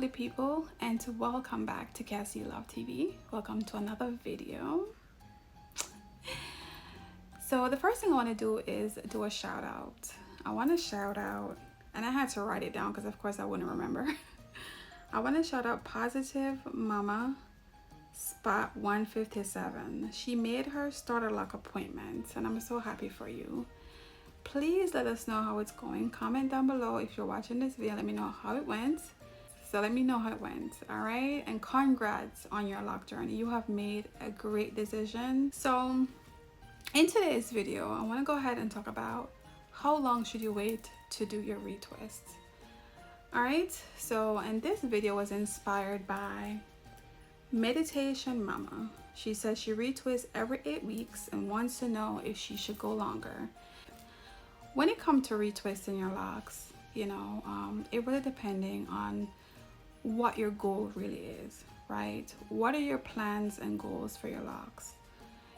lovely people, and welcome back to Cassie Love TV. Welcome to another video. So the first thing I want to do is do a shout out. I want to shout out, and I had to write it down because of course I wouldn't remember. I want to shout out Positive Mama Spot 157. She made her starter lock appointment, and I'm so happy for you. Please let us know how it's going. Comment down below if you're watching this video. Let me know how it went. So let me know how it went, all right? And congrats on your lock journey. You have made a great decision. So in today's video, I want to go ahead and talk about how long should you wait to do your retwist. All right, so and this video was inspired by Meditation Mama. She says she retwists every 8 weeks and wants to know if she should go longer. When it comes to retwisting your locks, you know, it really depending on what your goal really is, right? What are your plans and goals for your locks?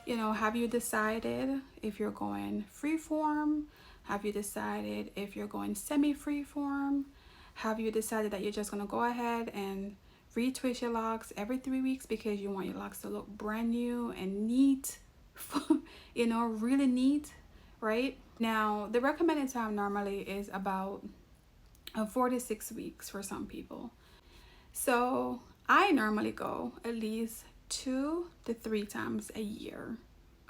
You know, have you decided if you're going free form? Have you decided if you're going semi-free form? Have you decided that you're just gonna go ahead and retwist your locks every 3 weeks because you want your locks to look brand new and neat, you know, really neat, right? Now, the recommended time normally is about 4 to 6 weeks for some people. So I normally go at least 2 to 3 times a year,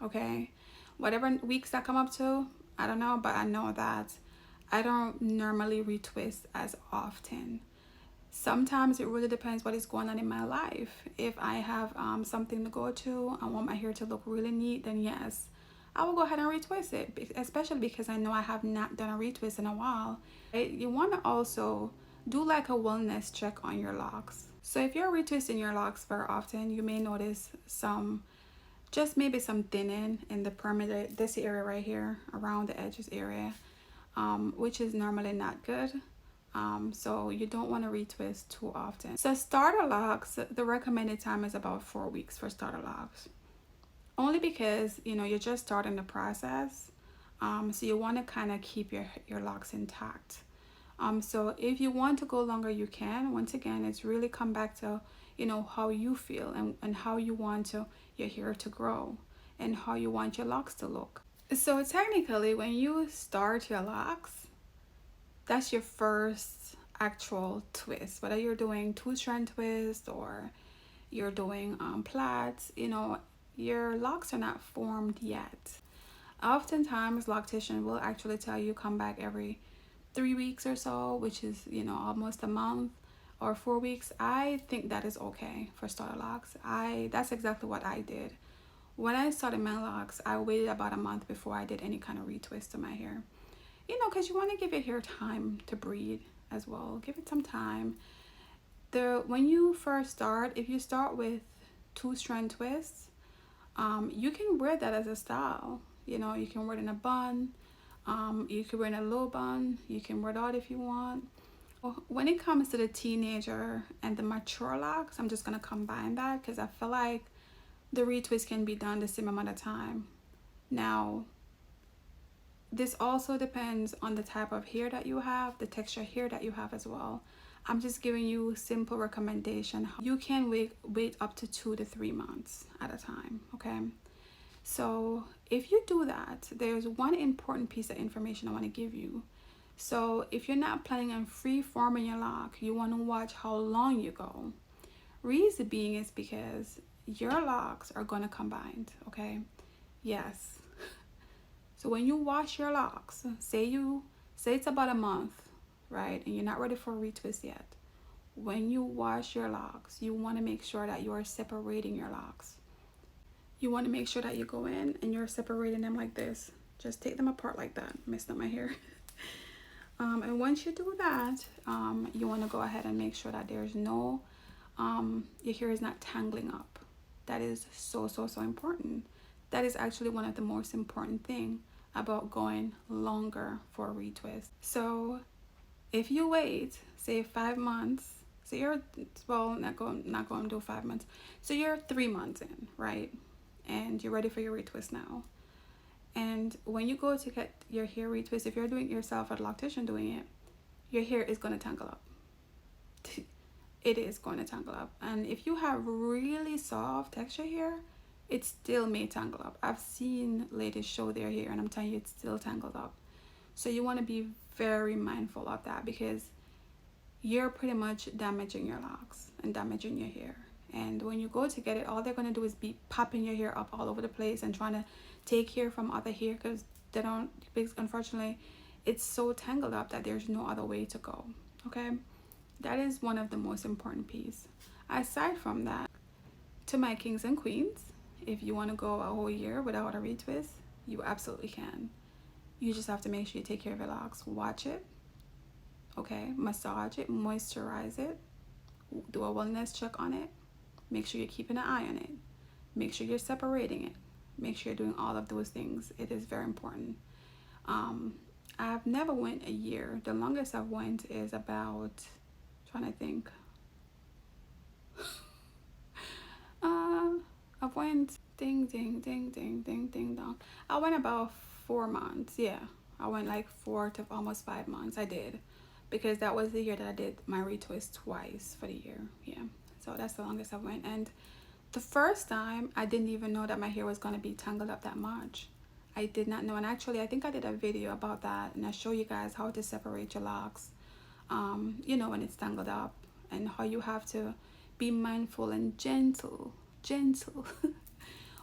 okay? Whatever weeks that come up to, I don't know, but I know that I don't normally retwist as often. Sometimes it really depends what is going on in my life. If I have something to go to, I want my hair to look really neat, then yes, I will go ahead and retwist it, especially because I know I have not done a retwist in a while. Right? You want to also do like a wellness check on your locks. So if you're retwisting your locks very often, you may notice just maybe some thinning in the perimeter, this area right here, around the edges area, which is normally not good. So you don't want to retwist too often. So starter locks, the recommended time is about 4 weeks for starter locks. Only because, you know, you're just starting the process. So you want to kind of keep your locks intact. So if you want to go longer, you can. Once again, it's really come back to, you know, how you feel and how you want your hair to grow and how you want your locks to look. So technically, when you start your locks, that's your first actual twist. Whether you're doing 2-strand twist or you're doing plaits, you know, your locks are not formed yet. Oftentimes, loctician will actually tell you come back every 3 weeks or so, which is, you know, almost a month, or 4 weeks. I think that is okay for starter locks. That's exactly what I did. When I started my locks, I waited about a month before I did any kind of retwist to my hair. You know, because you want to give your hair time to breathe as well. Give it some time. When you first start, if you start with 2-strand twists, you can wear that as a style. You know, you can wear it in a bun. You can wear it in a low bun. You can wear it out if you want. When it comes to the teenager and the mature locks, I'm just going to combine that because I feel like the retwist can be done the same amount of time. Now, this also depends on the type of hair that you have, the texture hair that you have as well. I'm just giving you simple recommendation. You can wait up to 2 to 3 months at a time, okay? So if you do that, there's one important piece of information I want to give you. So if you're not planning on free forming your lock, you want to watch how long you go. Reason being is because your locks are going to combine, okay? Yes. So when you wash your locks, say it's about a month, right? And you're not ready for a retwist yet. When you wash your locks, you want to make sure that you are separating your locks. You want to make sure that you go in and you're separating them like this. Just take them apart like that. Messed up my hair. And once you do that, you want to go ahead and make sure that there's no, your hair is not tangling up. That is so important. That is actually one of the most important things about going longer for a retwist. So if you wait, say 5 months, so you're, well, not going to do 5 months. So you're 3 months in, right? And you're ready for your retwist now. And when you go to get your hair retwist, if you're doing it yourself or a loctician doing it, your hair is going to tangle up. it is going to tangle up. And if you have really soft texture hair, it still may tangle up. I've seen ladies show their hair and I'm telling you, it's still tangled up. So you want to be very mindful of that, because you're pretty much damaging your locks and damaging your hair. And when you go to get it, all they're going to do is be popping your hair up all over the place and trying to take hair from other hair, because they don't, because unfortunately it's so tangled up that there's no other way to go. Okay, that is one of the most important pieces. Aside from that, to my kings and queens, if you want to go a whole year without a retwist, you absolutely can. You just have to make sure you take care of your locks. Watch it, okay, massage it, moisturize it, do a wellness check on it, make sure you're keeping an eye on it, make sure you're separating it, make sure you're doing all of those things. It is very important. I've never went a year. The longest I've went is about, trying to think, I've went ding ding ding ding ding ding dong. I went about 4 months. Yeah, I went like 4 to almost 5 months. I did, because that was the year that I did my retwist twice for the year. Yeah, so that's the longest I went. And the first time, I didn't even know that my hair was going to be tangled up that much. I did not know. And actually, I think I did a video about that, and I show you guys how to separate your locks, you know, when it's tangled up, and how you have to be mindful and gentle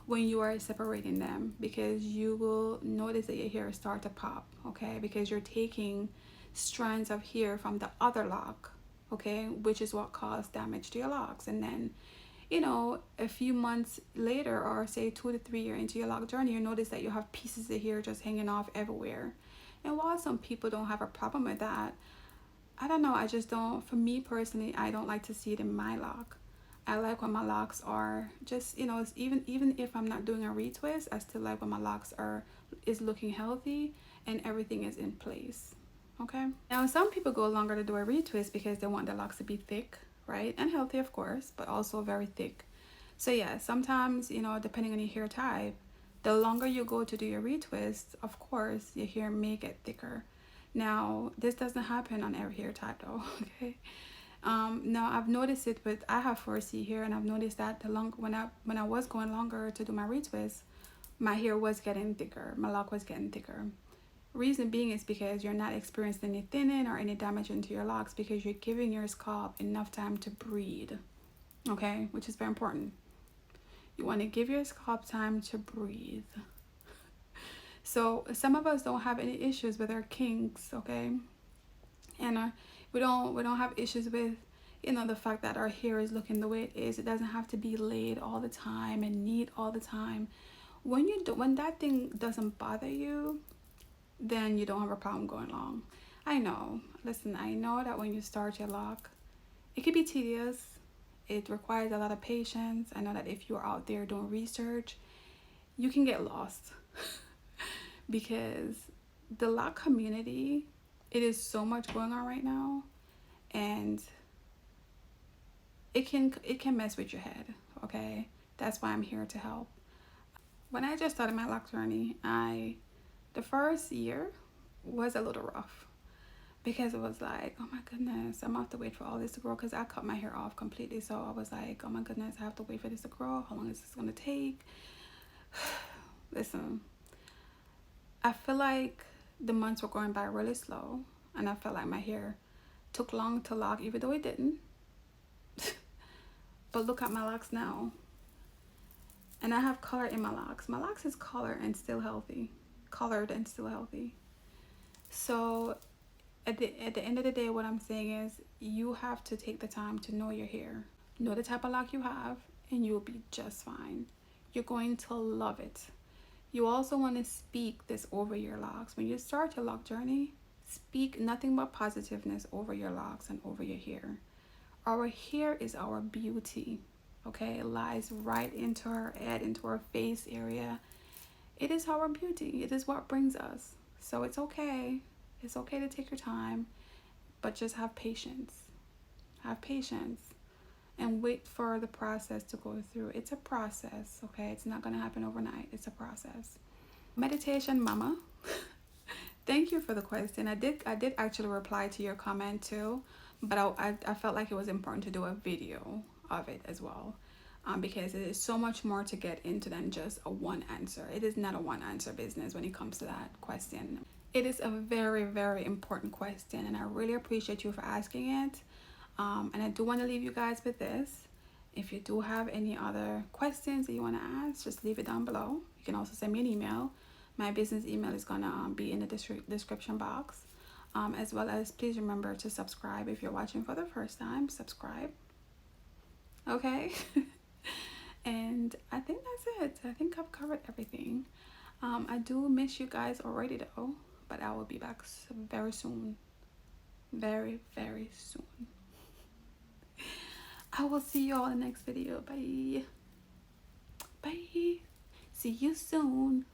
when you are separating them, because you will notice that your hair start to pop, okay, because you're taking strands of hair from the other lock, okay, which is what caused damage to your locks. And then, you know, a few months later, or say 2 to 3 years into your lock journey, you notice that you have pieces of hair just hanging off everywhere. And while some people don't have a problem with that, I don't know, I just don't, for me personally, I don't like to see it in my lock. I like when my locks are just, you know, even if I'm not doing a retwist, I still like when my locks is looking healthy and everything is in place. Okay, now some people go longer to do a retwist because they want their locks to be thick, right, and healthy, of course, but also very thick. So yeah, sometimes, you know, depending on your hair type, the longer you go to do your retwist, of course your hair may get thicker. Now this doesn't happen on every hair type though. Okay, now I've noticed it with, I have 4C hair, and I've noticed that the long when I was going longer to do my retwist, my hair was getting thicker, my lock was getting thicker. Reason being is because you're not experiencing any thinning or any damage into your locks, because you're giving your scalp enough time to breathe, okay, which is very important. You want to give your scalp time to breathe. So some of us don't have any issues with our kinks, okay, and we don't have issues with, you know, the fact that our hair is looking the way it is. It doesn't have to be laid all the time and neat all the time. When that thing doesn't bother you, then you don't have a problem going long. I know, listen, I know that when you start your lock, it can be tedious. It requires a lot of patience. I know that if you're out there doing research, you can get lost because the lock community, it is so much going on right now, and it can mess with your head, okay? That's why I'm here to help. When I just started my lock journey, the first year was a little rough, because it was like, oh my goodness, I'm gonna have to wait for all this to grow, because I cut my hair off completely. So I was like, oh my goodness, I have to wait for this to grow. How long is this gonna take? Listen, I feel like the months were going by really slow, and I felt like my hair took long to lock, even though it didn't. But look at my locks now, and I have color in my locks. My locks is colored and still healthy. So at the end of the day, what I'm saying is, you have to take the time to know your hair, know the type of lock you have, and you'll be just fine. You're going to love it. You also want to speak this over your locks. When you start your lock journey, speak nothing but positiveness over your locks and over your hair. Our hair is our beauty, okay? It lies right into our head, into our face area. It is our beauty. It is what brings us. So it's okay. It's okay to take your time, but just have patience. Have patience and wait for the process to go through. It's a process, okay? It's not going to happen overnight. It's a process. Meditation Mama, thank you for the question. I did actually reply to your comment too, but I felt like it was important to do a video of it as well, because it is so much more to get into than just a one answer. It is not a one answer business when it comes to that question. It is a very, very important question, and I really appreciate you for asking it. And I do want to leave you guys with this. If you do have any other questions that you want to ask, just leave it down below. You can also send me an email. My business email is going to be in the description box. As well as, please remember to subscribe. If you're watching for the first time, subscribe. Okay? And I think that's it. I think I've covered everything. I do miss you guys already though, but I will be back very soon. Very, very soon. I will see you all in the next video. Bye. Bye. See you soon.